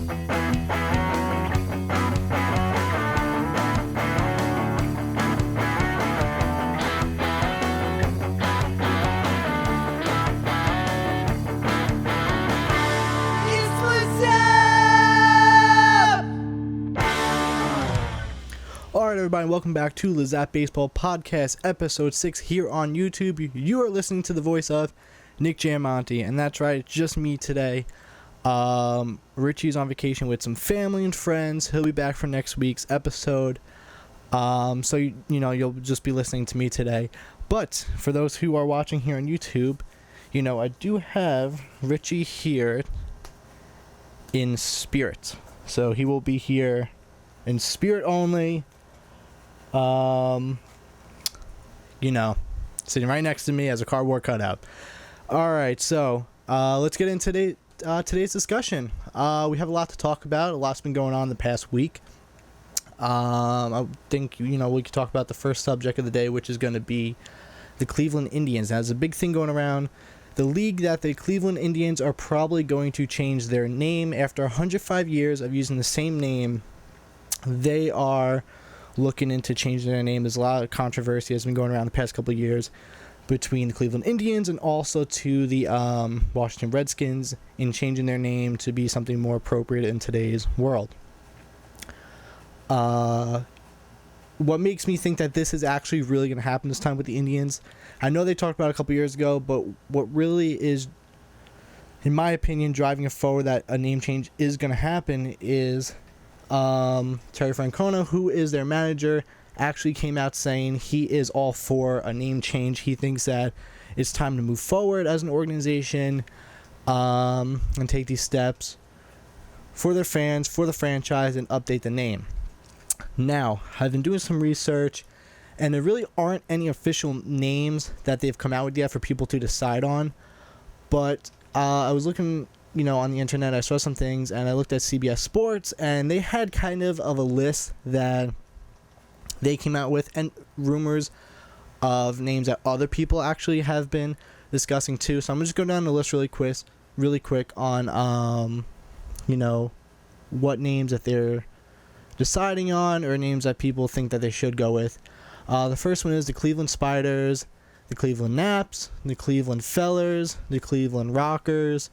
Alright everybody, welcome back to Lizap Baseball Podcast, Episode 6 here on YouTube. You are listening to the voice of Nick Giamonte, and that's right, it's just me today. Richie's on vacation with some family and friends. He'll be back for next week's episode. So you'll just be listening to me today. But for those who are watching here on YouTube, I do have Richie here in spirit. So he will be here in spirit only. Sitting right next to me as a cardboard cutout. Alright, so let's get into today's discussion. We have a lot to talk about. A lot's been going on the past week. I think, we could talk about the first subject of the day, which is going to be the Cleveland Indians. Now, there's a big thing going around the league that the Cleveland Indians are probably going to change their name. After 105 years of using the same name, they are looking into changing their name. There's a lot of controversy that's been going around the past couple of years between the Cleveland Indians and also to the Washington Redskins in changing their name to be something more appropriate in today's world. What makes me think that this is actually really going to happen this time with the Indians, I know they talked about it a couple years ago, but what really is, in my opinion, driving it forward that a name change is going to happen is Terry Francona, who is their manager, actually came out saying he is all for a name change. He thinks that it's time to move forward as an organization and take these steps for their fans, for the franchise, and update the name. Now, I've been doing some research, and there really aren't any official names that they've come out with yet for people to decide on, but I was looking on the internet, I saw some things, and I looked at CBS Sports, and they had kind of a list that they came out with, and rumors of names that other people actually have been discussing too. So I'm just going down the list really quick on, what names that they're deciding on, or names that people think that they should go with. The first one is the Cleveland Spiders, the Cleveland Naps, the Cleveland Fellers, the Cleveland Rockers,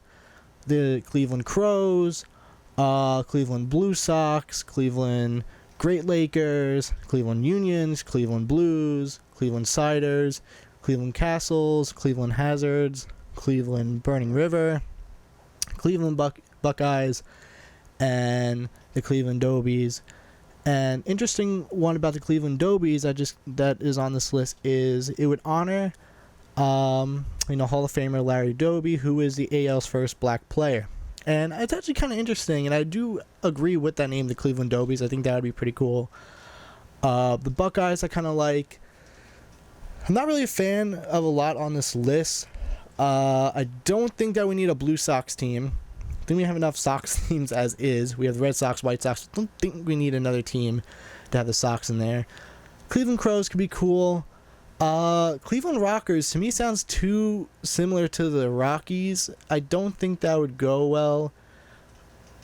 the Cleveland Crows, Cleveland Blue Sox, Cleveland Great Lakers, Cleveland Unions, Cleveland Blues, Cleveland Ciders, Cleveland Castles, Cleveland Hazards, Cleveland Burning River, Cleveland Buckeyes, and the Cleveland Dobies. And interesting one about the Cleveland Dobies that is on this list is it would honor Hall of Famer Larry Doby, who is the AL's first black player. And it's actually kind of interesting, and I do agree with that name, the Cleveland Dobies. I think that would be pretty cool. The Buckeyes I kind of like. I'm not really a fan of a lot on this list. I don't think that we need a Blue Sox team. I think we have enough Sox teams as is. We have the Red Sox, White Sox. I don't think we need another team to have the Sox in there. Cleveland Crows could be cool. Cleveland Rockers, to me, sounds too similar to the Rockies. I don't think that would go well.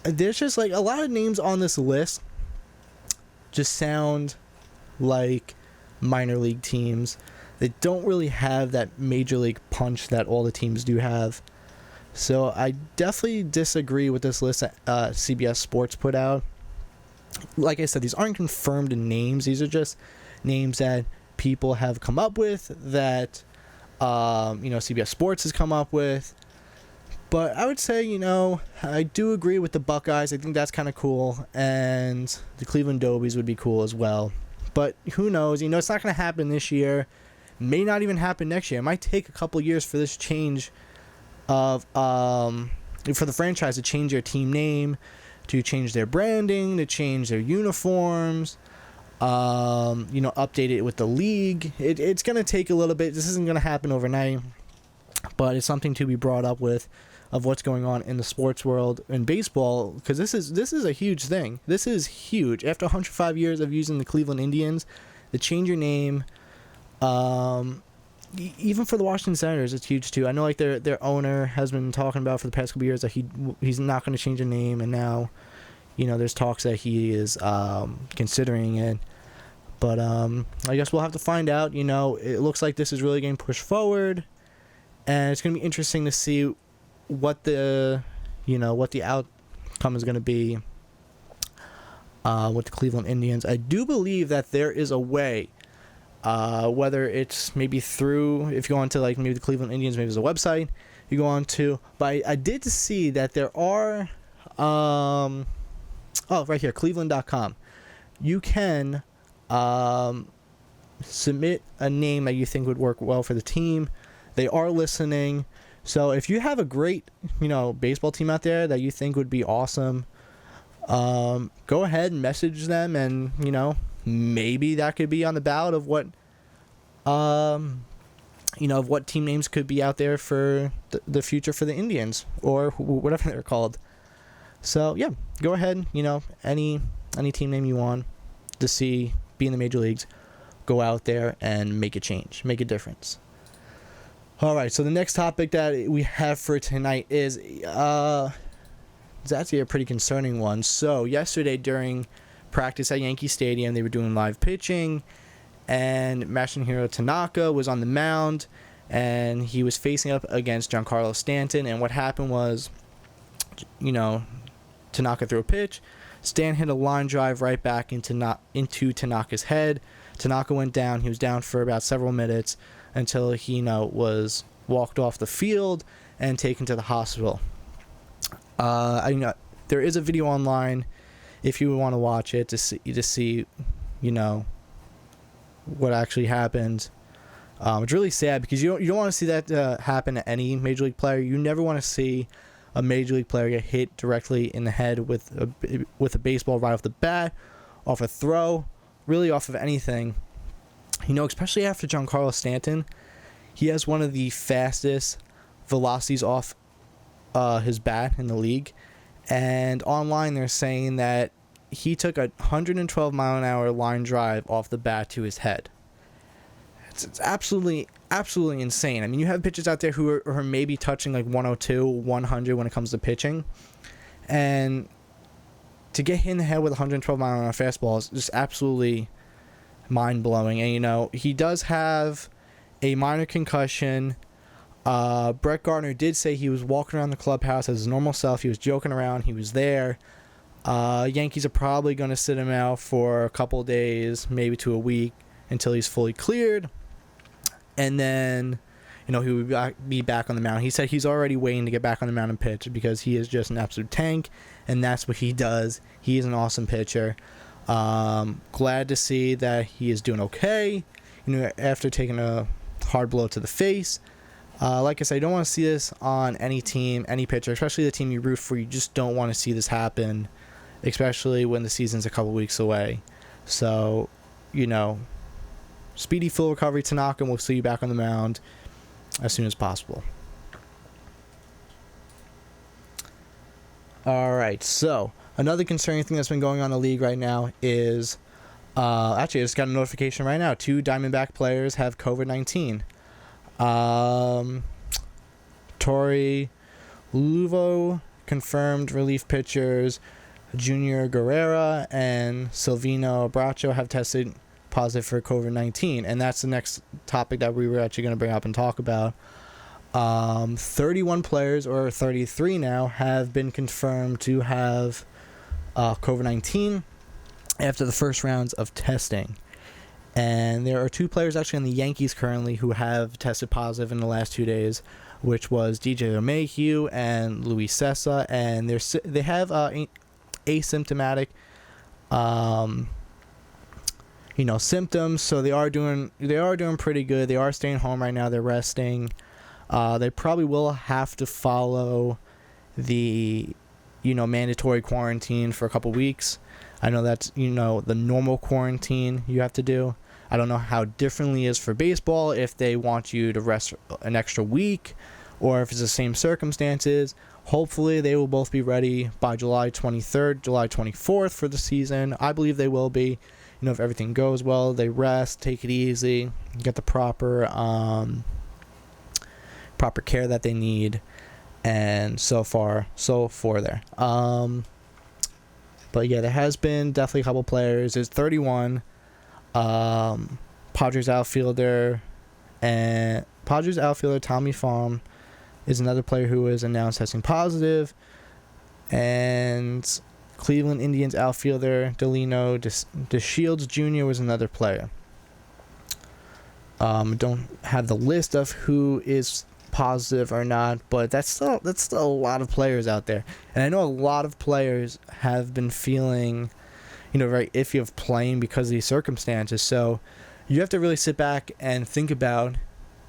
There's just, a lot of names on this list just sound like minor league teams. They don't really have that major league punch that all the teams do have. So I definitely disagree with this list that CBS Sports put out. Like I said, these aren't confirmed names. These are just names that people have come up with, that CBS Sports has come up with. But I would say, I do agree with the Buckeyes. I think that's kind of cool, and the Cleveland Dobies would be cool as well. But who knows? It's not going to happen this year. May not even happen next year. It might take a couple years for this change of for the franchise to change their team name, to change their branding, to change their uniforms, update it with the league. It's going to take a little bit. This isn't going to happen overnight, but it's something to be brought up with, of what's going on in the sports world in baseball, because this is a huge thing. This is huge. After 105 years of using the Cleveland Indians, to change your name, even for the Washington Senators, it's huge too. I know their owner has been talking about for the past couple of years that he's not going to change the name, and now there's talks that he is considering it. But I guess we'll have to find out. It looks like this is really getting pushed forward, and it's going to be interesting to see what the outcome is going to be with the Cleveland Indians. I do believe that there is a way, whether it's maybe through, if you go onto like maybe the Cleveland Indians, maybe there's a website you go on to. But I did see that there are, right here, cleveland.com. You can submit a name that you think would work well for the team. They are listening. So if you have a great, baseball team out there that you think would be awesome, go ahead and message them, and maybe that could be on the ballot of what of what team names could be out there for the future for the Indians, or whatever they're called. So yeah, go ahead, any team name you want to be in the major leagues, go out there and make a change, make a difference. All right, so the next topic that we have for tonight is it's actually a pretty concerning one. So yesterday during practice at Yankee Stadium, they were doing live pitching, and Masahiro Tanaka was on the mound, and he was facing up against Giancarlo Stanton. And what happened was, Tanaka threw a pitch. Stan hit a line drive right back into Tanaka's head. Tanaka went down. He was down for about several minutes until he was walked off the field and taken to the hospital. There is a video online if you want to watch it to see what actually happened. It's really sad because you don't want to see that happen to any major league player. You never want to see a major league player get hit directly in the head with a baseball right off the bat, off a throw, really off of anything. Especially after Giancarlo Stanton, he has one of the fastest velocities off his bat in the league. And online they're saying that he took a 112 mile an hour line drive off the bat to his head. It's absolutely insane. I mean, you have pitchers out there who are maybe touching like 102, 100 when it comes to pitching. And to get hit in the head with a 112 mile an hour fastball is just absolutely mind-blowing. And, he does have a minor concussion. Brett Gardner did say he was walking around the clubhouse as his normal self. He was joking around. He was there. Yankees are probably going to sit him out for a couple days, maybe to a week, until he's fully cleared. And then, he would be back on the mound. He said he's already waiting to get back on the mound and pitch because he is just an absolute tank, and that's what he does. He is an awesome pitcher. Glad to see that he is doing okay, after taking a hard blow to the face. Like I said, you don't want to see this on any team, any pitcher, especially the team you root for. You just don't want to see this happen, especially when the season's a couple weeks away. So, speedy full recovery, Tanaka, and we'll see you back on the mound as soon as possible. All right, so another concerning thing that's been going on in the league right now is, actually, I just got a notification right now. 2 Diamondback players have COVID-19. Tori Luvo confirmed relief pitchers Junior Guerrera and Silvino Bracho have tested positive for COVID-19, and that's the next topic that we were actually going to bring up and talk about. 31 players, or 33 now, have been confirmed to have COVID-19 after the first rounds of testing. And there are 2 players actually on the Yankees currently who have tested positive in the last 2 days, which was DJ LeMahieu and Luis Cessa, and they have asymptomatic symptoms, so they are doing pretty good. They are staying home right now. They're resting. They probably will have to follow the mandatory quarantine for a couple weeks. I know that's the normal quarantine you have to do. I don't know how differently it is for baseball, if they want you to rest an extra week or if it's the same circumstances. Hopefully they will both be ready by July 23rd, July 24th for the season. I believe they will be. If everything goes well, they rest, take it easy, get the proper care that they need, and so for there. But yeah, there has been definitely a couple players. There's 31. Padres outfielder Tommy Pham is another player who was announced testing positive, and Cleveland Indians outfielder Delino DeShields Jr. was another player. Don't have the list of who is positive or not, but that's still a lot of players out there, and I know a lot of players have been feeling, very iffy of playing because of these circumstances. So you have to really sit back and think about.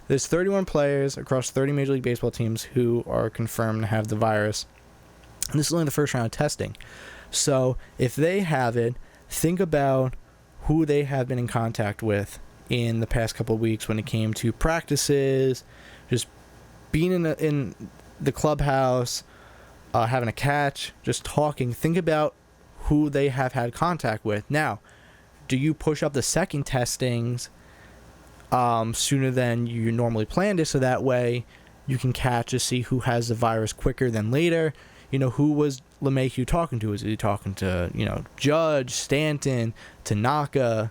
There's 31 players across 30 Major League Baseball teams who are confirmed to have the virus, and this is only the first round of testing. So if they have it, think about who they have been in contact with in the past couple of weeks when it came to practices, just being in the clubhouse, having a catch, just talking. Think about who they have had contact with. Now, do you push up the second testings sooner than you normally planned it, so that way you can catch to see who has the virus quicker than later? Who was LeMahieu talking to? Was he talking to, Judge, Stanton, Tanaka,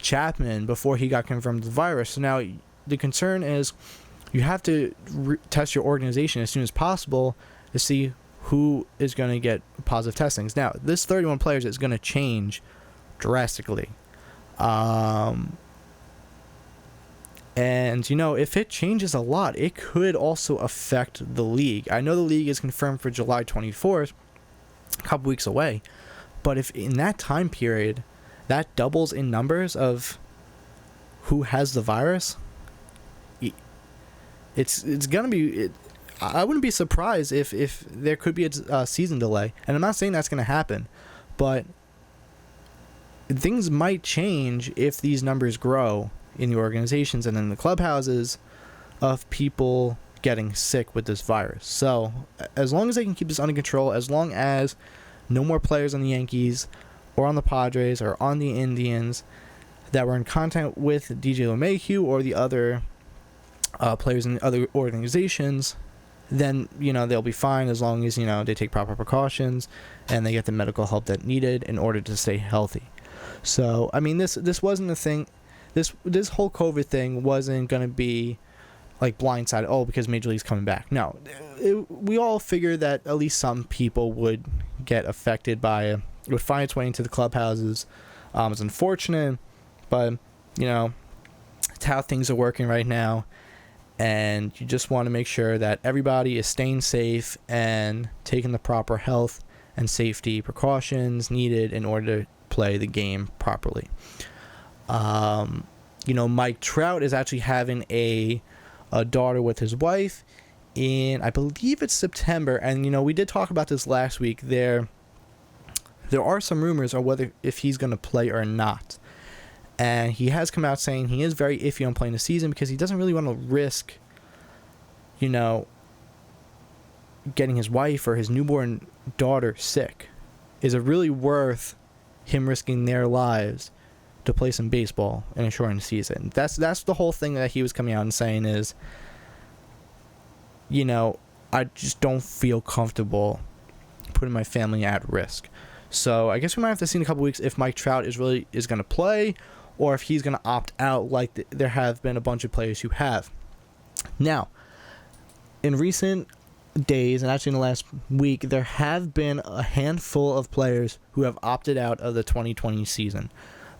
Chapman before he got confirmed with the virus? So now the concern is you have to test your organization as soon as possible to see who is going to get positive testings. Now, this 31 players is going to change drastically. And, if it changes a lot, it could also affect the league. I know the league is confirmed for July 24th, a couple weeks away. But if in that time period, that doubles in numbers of who has the virus, it's going to be... I wouldn't be surprised if there could be a season delay. And I'm not saying that's going to happen, but things might change if these numbers grow in the organizations and in the clubhouses of people getting sick with this virus. So as long as they can keep this under control, as long as no more players on the Yankees or on the Padres or on the Indians that were in contact with DJ LeMahieu or the other players in other organizations, then they'll be fine, as long as they take proper precautions and they get the medical help that needed in order to stay healthy. So this wasn't a thing. This whole COVID thing wasn't going to be like blindsided, because Major League's coming back. No, we all figured that at least some people would get affected by it, would find its way into the clubhouses. It's unfortunate, but it's how things are working right now, and you just want to make sure that everybody is staying safe and taking the proper health and safety precautions needed in order to play the game properly. Mike Trout is actually having a daughter with his wife in, I believe it's September, and we did talk about this last week. There are some rumors on whether if he's going to play or not, and he has come out saying he is very iffy on playing the season because he doesn't really want to risk getting his wife or his newborn daughter sick. Is it really worth him risking their lives to play some baseball in a shortened season? That's the whole thing that he was coming out and saying is, I just don't feel comfortable putting my family at risk. So I guess we might have to see in a couple weeks if Mike Trout is going to play, or if he's going to opt out like there have been a bunch of players who have. Now, in recent days, and actually in the last week, there have been a handful of players who have opted out of the 2020 season.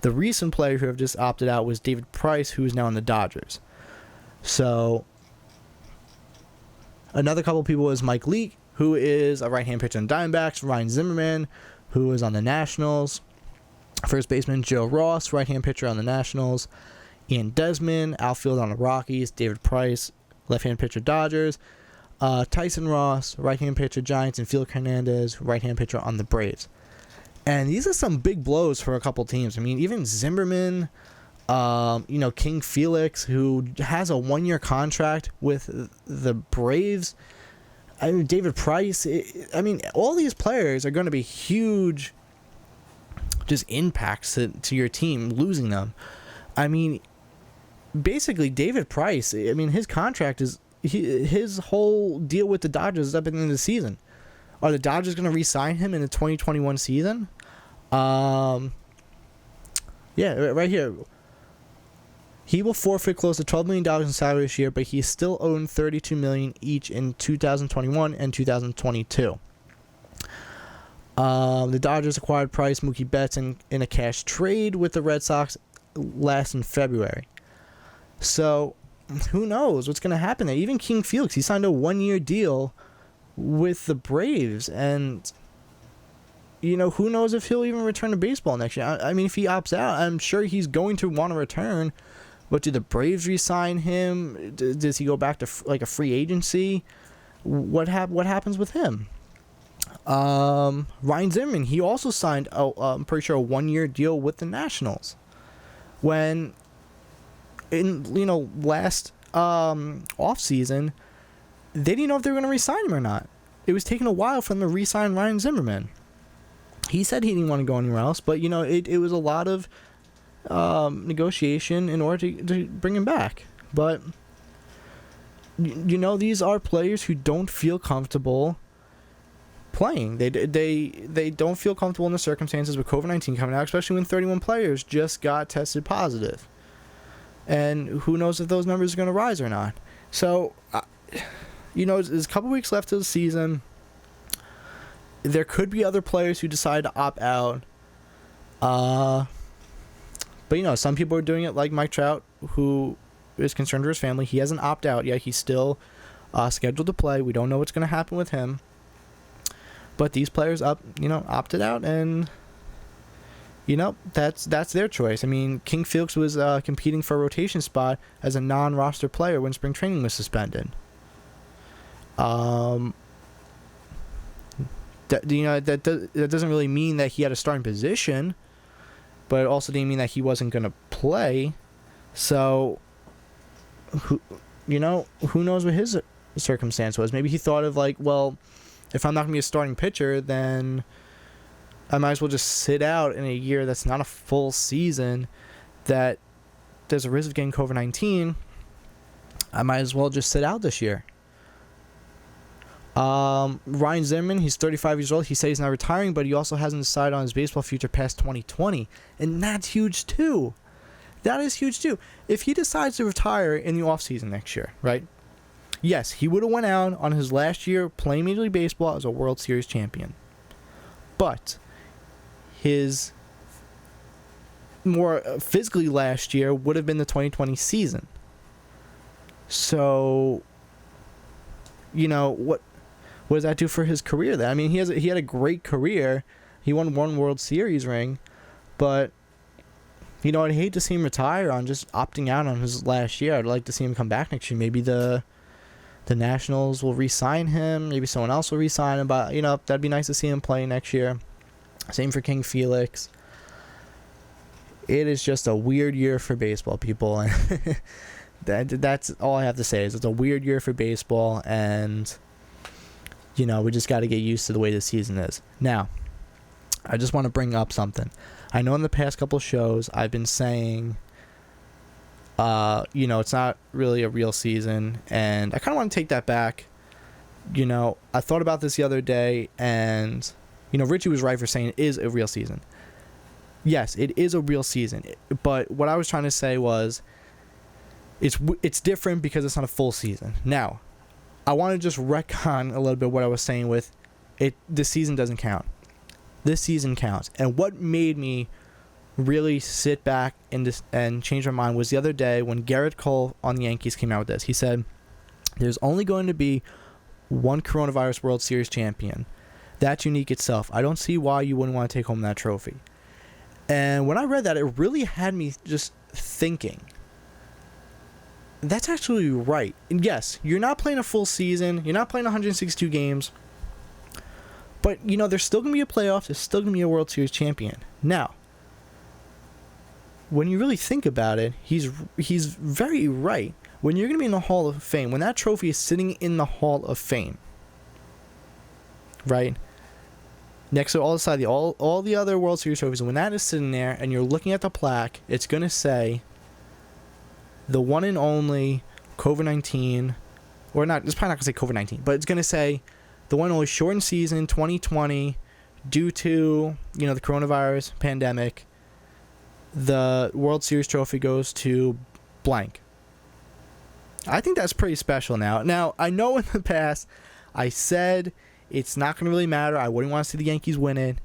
The recent player who have just opted out was David Price, who is now in the Dodgers. So another couple of people is Mike Leake, who is a right-hand pitcher on the Diamondbacks, Ryan Zimmerman, who is on the Nationals, first baseman Joe Ross, right-hand pitcher on the Nationals, Ian Desmond, outfield on the Rockies, David Price, left-hand pitcher Dodgers, Tyson Ross, right-hand pitcher Giants, and Felix Hernandez, right-hand pitcher on the Braves. And these are some big blows for a couple teams. Even Zimmerman, King Felix, who has a 1-year contract with the Braves. David Price. All these players are going to be huge just impacts to your team, losing them. Basically, David Price, his contract is... his whole deal with the Dodgers is up at the end of the season. Are the Dodgers going to re-sign him in the 2021 season? Yeah, right here. He will forfeit close to $12 million in salary this year, but he still owed $32 million each in 2021 and 2022. The Dodgers acquired Price, Mookie Betts in a cash trade with the Red Sox last in February. So, who knows what's going to happen there? Even King Felix, he signed a 1-year deal with the Braves, and who knows if he'll even return to baseball next year. I mean, if he opts out, I'm sure he's going to want to return, but do the Braves re-sign him? Does he go back to like a free agency? What happens with him? Ryan Zimmerman, he also signed I'm pretty sure a 1-year deal with the Nationals. When in last off season, they didn't know if they were going to re-sign him or not. It was taking a while for them to re-sign Ryan Zimmerman. He said he didn't want to go anywhere else, but it was a lot of negotiation in order to bring him back. But these are players who don't feel comfortable playing. They don't feel comfortable in the circumstances with COVID-19 coming out, especially when 31 players just got tested positive. And who knows if those numbers are going to rise or not. So, there's a couple weeks left of the season. There could be other players who decide to opt out. But, some people are doing it like Mike Trout, who is concerned for his family. He hasn't opted out yet. He's still scheduled to play. We don't know what's going to happen with him. But these players opted out, and that's their choice. I mean, King Felix was competing for a rotation spot as a non-roster player when spring training was suspended. That doesn't really mean that he had a starting position, but it also didn't mean that he wasn't going to play. So, who knows what his circumstance was? Maybe he thought of if I'm not going to be a starting pitcher, then I might as well just sit out in a year that's not a full season, that there's a risk of getting COVID-19. I might as well just sit out this year. Ryan Zimmerman, he's 35 years old. He says he's not retiring, but he also hasn't decided on his baseball future past 2020. And that's huge too. That is huge too. If he decides to retire in the offseason next year, right? Yes, he would have went out on his last year playing Major League Baseball as a World Series champion. But his more physically last year would have been the 2020 season. So, what does that do for his career then? I mean, he had a great career. He won 1 World Series ring, but I'd hate to see him retire on just opting out on his last year. I'd like to see him come back next year. Maybe the Nationals will re-sign him. Maybe someone else will re-sign him. But, that'd be nice to see him play next year. Same for King Felix. It is just a weird year for baseball, people. And that's all I have to say is it's a weird year for baseball. And, we just got to get used to the way the season is. Now, I just want to bring up something. I know in the past couple shows I've been saying it's not really a real season, and I kind of want to take that back. I thought about this the other day, and, Richie was right for saying it is a real season. Yes, it is a real season, but what I was trying to say was it's different because it's not a full season. Now, I want to just retcon a little bit what I was saying with it. This season doesn't count. This season counts, and what made me really sit back and change my mind was the other day when Garrett Cole on the Yankees came out with this. He said, there's only going to be one coronavirus World Series champion. That's unique itself. I don't see why you wouldn't want to take home that trophy. And when I read that, it really had me just thinking, that's actually right. And yes, you're not playing a full season. You're not playing 162 games. But, there's still going to be a playoff. There's still going to be a World Series champion. Now, when you really think about it, he's very right. When you're going to be in the Hall of Fame, when that trophy is sitting in the Hall of Fame, right, next to all the other World Series trophies, when that is sitting there and you're looking at the plaque, it's going to say the one and only COVID-19, or not, it's probably not going to say COVID-19, but it's going to say the one only shortened season 2020 due to, the coronavirus pandemic. The World Series trophy goes to blank. I think that's pretty special now. Now, I know in the past I said it's not going to really matter. I wouldn't want to see the Yankees win it.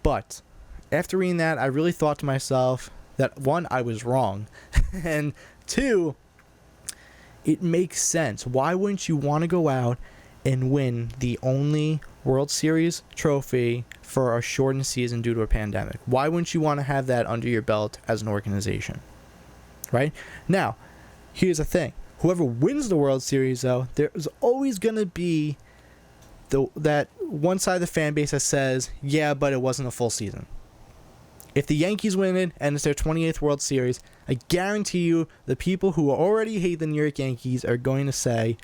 But after reading that, I really thought to myself that, one, I was wrong. And two, it makes sense. Why wouldn't you want to go out and win the only World Series trophy for a shortened season due to a pandemic? Why wouldn't you want to have that under your belt as an organization? Right? Now, here's the thing. Whoever wins the World Series, though, there's always going to be that one side of the fan base that says, yeah, but it wasn't a full season. If the Yankees win it and it's their 28th World Series, I guarantee you the people who already hate the New York Yankees are going to say,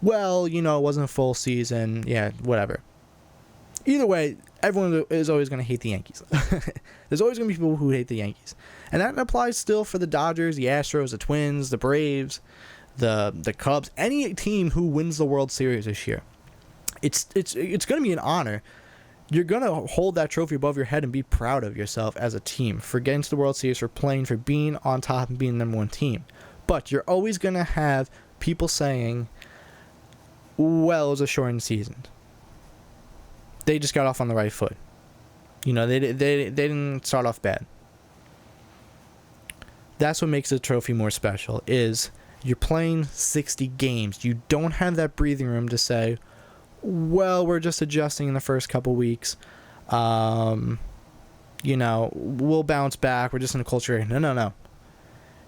well, it wasn't a full season. Yeah, whatever. Either way, everyone is always going to hate the Yankees. There's always going to be people who hate the Yankees. And that applies still for the Dodgers, the Astros, the Twins, the Braves, the Cubs, any team who wins the World Series this year. It's going to be an honor. You're going to hold that trophy above your head and be proud of yourself as a team for getting to the World Series, for playing, for being on top and being the number one team. But you're always going to have people saying, well, it was a shortened season. They just got off on the right foot. They didn't start off bad. That's what makes the trophy more special, is you're playing 60 games. You don't have that breathing room to say, well, we're just adjusting in the first couple weeks. We'll bounce back. We're just in a culture. No.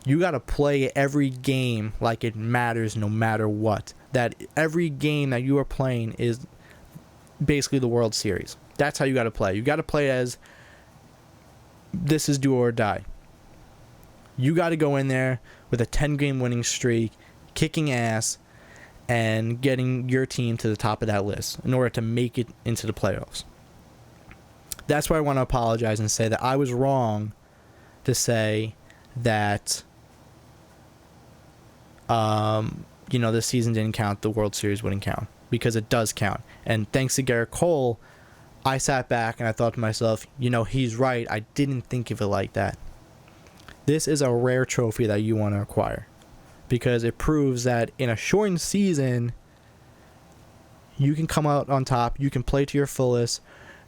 You got to play every game like it matters no matter what. That every game that you are playing is basically the World Series. That's how you got to play. You got to play as this is do or die. You got to go in there with a 10-game winning streak, kicking ass, and getting your team to the top of that list in order to make it into the playoffs. That's why I want to apologize and say that I was wrong to say that, this season didn't count, the World Series wouldn't count, because it does count. And thanks to Garrett Cole, I sat back and I thought to myself, he's right. I didn't think of it like that. This is a rare trophy that you want to acquire, because it proves that in a shortened season, you can come out on top, you can play to your fullest,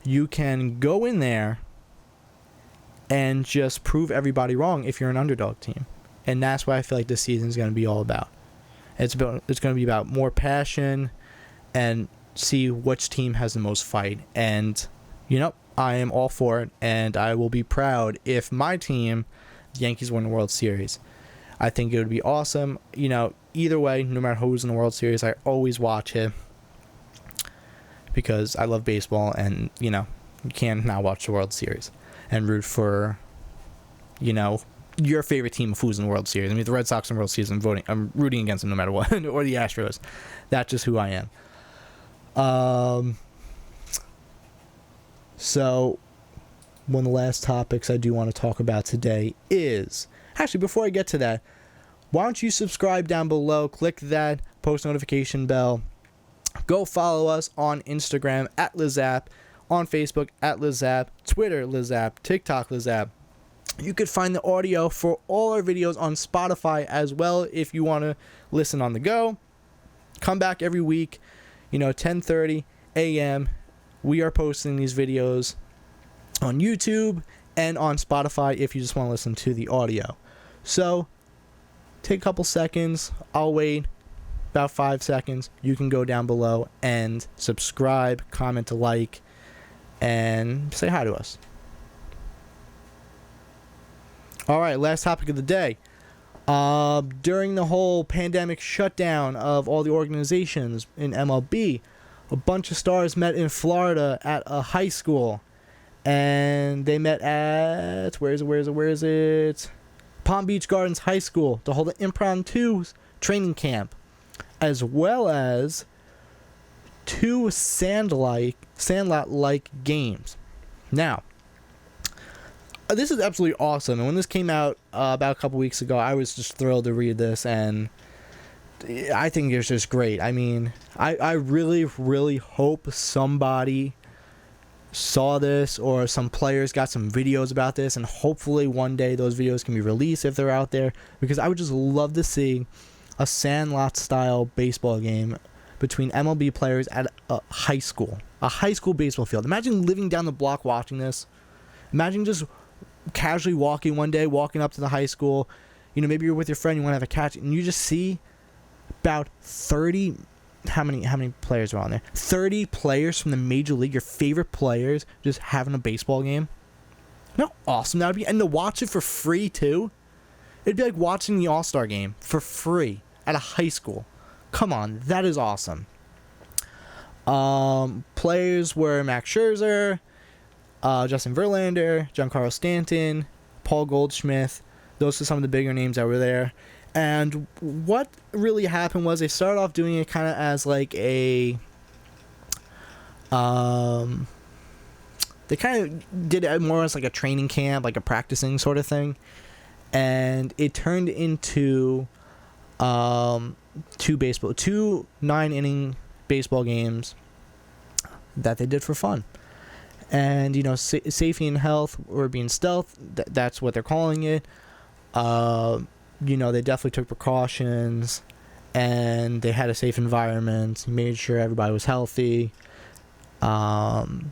you can go in there and just prove everybody wrong if you're an underdog team. And that's what I feel like this season is going to be all about. It's going to be about more passion and see which team has the most fight. And, I am all for it, and I will be proud if my team, the Yankees, win the World Series. I think it would be awesome. Either way, no matter who's in the World Series, I always watch it because I love baseball, and, you can't not watch the World Series and root for, your favorite team of who's in the World Series. I mean, the Red Sox in the World Series, I'm rooting against them no matter what, or the Astros. That's just who I am. So, one of the last topics I do want to talk about today is, actually, before I get to that, why don't you subscribe down below, click that post notification bell, go follow us on Instagram at Lizap, on Facebook at Lizap, Twitter Lizap, TikTok Lizap. You could find the audio for all our videos on Spotify as well if you want to listen on the go. Come back every week, 10:30 a.m. We are posting these videos on YouTube and on Spotify if you just want to listen to the audio. So, take a couple seconds. I'll wait about 5 seconds. You can go down below and subscribe, comment, like, and say hi to us. All right, last topic of the day. During the whole pandemic shutdown of all the organizations in MLB, a bunch of stars met in Florida at a high school. And they met at, where is it? Palm Beach Gardens High School to hold an impromptu training camp, as well as 2 Sandlot-like games. Now, this is absolutely awesome. And when this came out about a couple weeks ago, I was just thrilled to read this. And I think it's just great. I mean, I really, really hope somebody saw this, or some players got some videos about this, and hopefully one day those videos can be released if they're out there, because I would just love to see a Sandlot style baseball game between MLB players at a high school baseball field. Imagine living down the block watching this. Imagine just casually walking up to the high school, maybe you're with your friend, you want to have a catch, and you just see about 30, how many players are on there? 30 players from the major league, your favorite players, just having a baseball game. You know how awesome that would be? And to watch it for free too. It'd be like watching the All-Star game for free at a high school. Come on, that is awesome. Players were Max Scherzer, Justin Verlander, Giancarlo Stanton, Paul Goldschmidt. Those are some of the bigger names that were there. And what really happened was they started off doing it kind of as like a... they kind of did it more as like a training camp, like a practicing sort of thing. And it turned into two 9-inning baseball games that they did for fun. And, safety and health were being stealth. That's what they're calling it. They definitely took precautions, and they had a safe environment, made sure everybody was healthy. Let's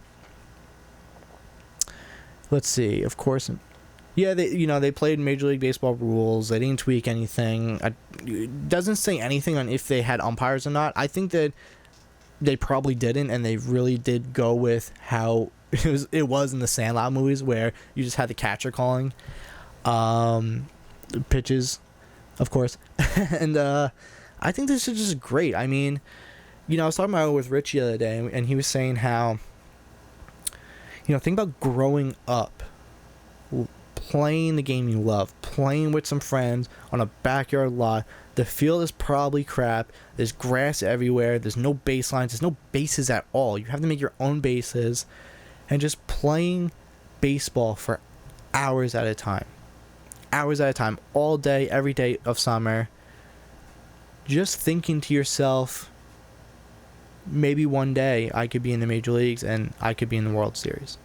see, of course, yeah, they played Major League Baseball rules. They didn't tweak anything. It doesn't say anything on if they had umpires or not. I think that they probably didn't, and they really did go with how it was in the Sandlot movies, where you just had the catcher calling pitches, of course. And I think this is just great. I mean, I was talking about it with Rich the other day, and he was saying how, think about growing up playing the game you love, playing with some friends on a backyard lot. The field is probably crap. There's grass everywhere. There's no baselines. There's no bases at all. You have to make your own bases, and just playing baseball for hours at a time. Hours at a time, all day, every day of summer. Just thinking to yourself, maybe one day I could be in the major leagues and I could be in the World Series.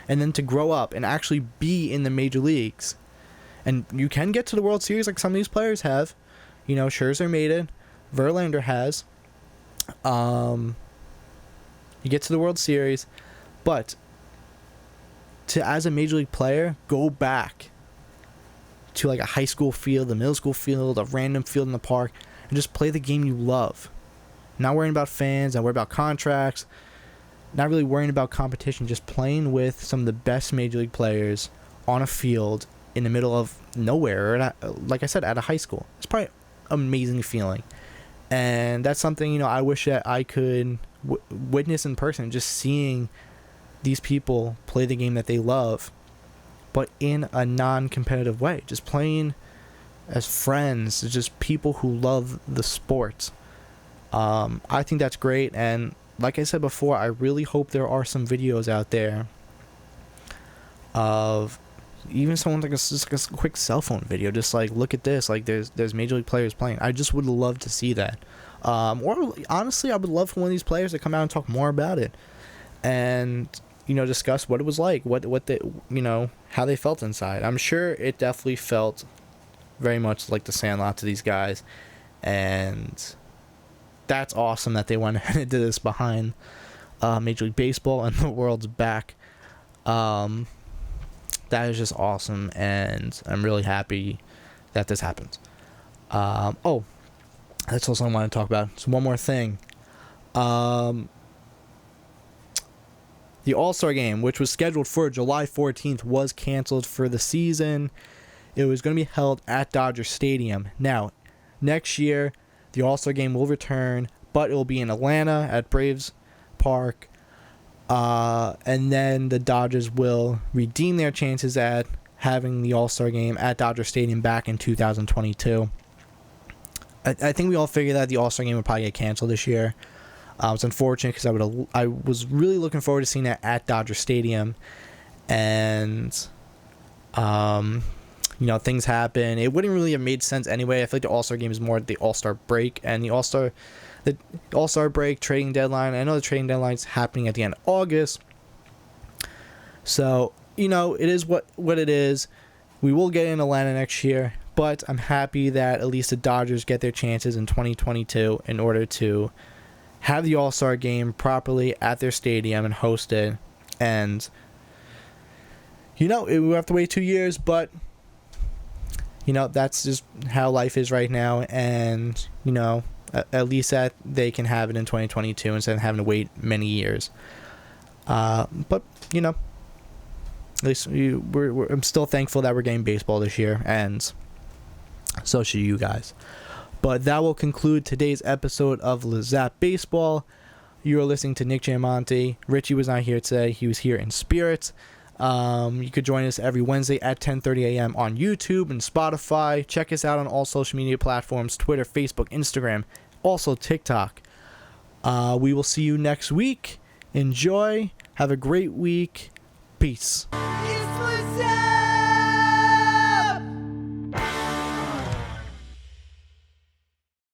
And then to grow up and actually be in the major leagues. And you can get to the World Series like some of these players have. Scherzer made it. Verlander has. You get to the World Series. But to, as a major league player, go back to like a high school field, a middle school field, a random field in the park, and just play the game you love. Not worrying about fans, not worrying about contracts, not really worrying about competition, just playing with some of the best major league players on a field in the middle of nowhere, or like I said, at a high school. It's probably an amazing feeling. And that's something, I wish that I could witness in person, just seeing these people play the game that they love, but in a non-competitive way, just playing as friends, just people who love the sport. I think that's great, and like I said before, I really hope there are some videos out there of even someone just like a quick cell phone video, just like, look at this, like there's major league players playing. I just would love to see that. Or honestly, I would love for one of these players to come out and talk more about it, and discuss what it was like, what they, how they felt inside. I'm sure it definitely felt very much like the Sandlot to these guys, and that's awesome that they went ahead and did this behind Major League Baseball and the world's back. That is just awesome, and I'm really happy that this happened. That's also what I want to talk about. So one more thing. The All-Star Game, which was scheduled for July 14th, was canceled for the season. It was going to be held at Dodger Stadium. Now, next year, the All-Star Game will return, but it will be in Atlanta at Braves Park. And then the Dodgers will redeem their chances at having the All-Star Game at Dodger Stadium back in 2022. I think we all figured that the All-Star Game would probably get canceled this year. It's unfortunate because I was really looking forward to seeing that at Dodger Stadium. And things happen. It wouldn't really have made sense anyway. I feel like the All-Star game is more the All-Star break, and the All-Star break trading deadline. I know the trading deadline's happening at the end of August. So, it is what it is. We will get in Atlanta next year, but I'm happy that at least the Dodgers get their chances in 2022 in order to have the All-Star game properly at their stadium and host it. And, we have to wait 2 years, but that's just how life is right now, and at least that they can have it in 2022 instead of having to wait many years. But at least I'm still thankful that we're getting baseball this year, and so should you guys. But that will conclude today's episode of Lazap Baseball. You are listening to Nick Giamonte. Richie was not here today; he was here in spirit. You could join us every Wednesday at 10:30 a.m. on YouTube and Spotify. Check us out on all social media platforms, Twitter, Facebook, Instagram, also TikTok. We will see you next week. Enjoy. Have a great week. Peace.